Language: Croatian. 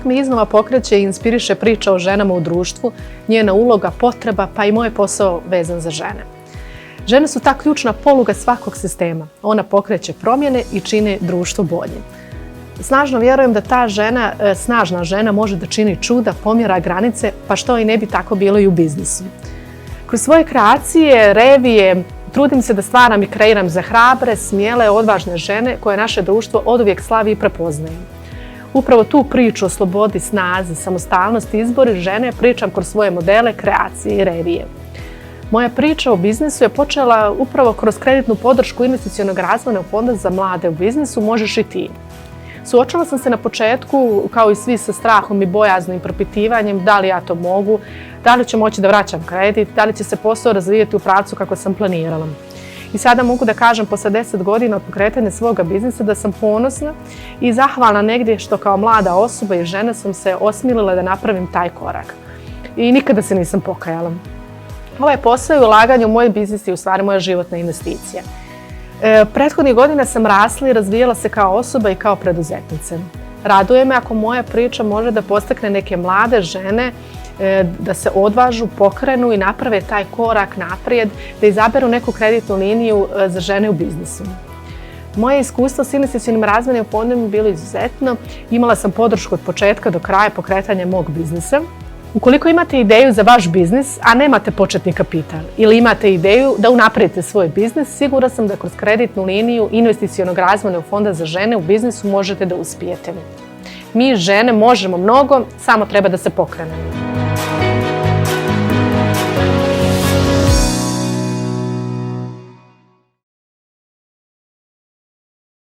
Uvijek me iznova pokreće i inspiriše priča o ženama u društvu, njena uloga, potreba pa i moj posao vezan za žene. Žene su ta ključna poluga svakog sistema. Ona pokreće promjene i čini društvo boljim. Snažno vjerujem da ta snažna žena može da čini čuda, pomjera granice, pa što i ne bi tako bilo i u biznisu. Kroz svoje kreacije, revije, trudim se da stvaram i kreiram za hrabre, smjele, odvažne žene koje naše društvo oduvijek slavi i prepoznaje. Upravo tu priču o slobodi, snazi, samostalnosti i izboru žene pričam kroz svoje modele, kreacije i revije. Moja priča o biznisu je počela upravo kroz kreditnu podršku investicionog razvojnog fonda za mlade u biznisu Možeš i ti. Suočila sam se na početku, kao i svi, sa strahom i bojaznim propitivanjem da li ja to mogu, da li ću moći da vraćam kredit, da li će se posao razvijati u pravcu kako sam planirala. I sada mogu da kažem, posle 10 godina od pokretanja svoga biznisa, da sam ponosna i zahvalna negdje što kao mlada osoba i žena sam se osmilila da napravim taj korak. I nikada se nisam pokajala. Ovaj posao i ulaganje u moj biznis je u stvari moja životna investicija. Prethodnih godina sam rasla i razvijala se kao osoba i kao preduzetnica. Raduje me ako moja priča može da podstakne neke mlade žene da se odvažu, pokrenu i naprave taj korak naprijed, da izaberu neku kreditnu liniju za žene u biznisu. Moje iskustvo s investicionim razvojnim fondom je bilo izuzetno. Imala sam podršku od početka do kraja pokretanja mog biznisa. Ukoliko imate ideju za vaš biznis, a nemate početni kapital ili imate ideju da unaprijedite svoj biznis, sigurna sam da kroz kreditnu liniju investicionog razvojnog fonda za žene u biznisu možete da uspijete. Mi žene možemo mnogo, samo treba da se pokrenemo.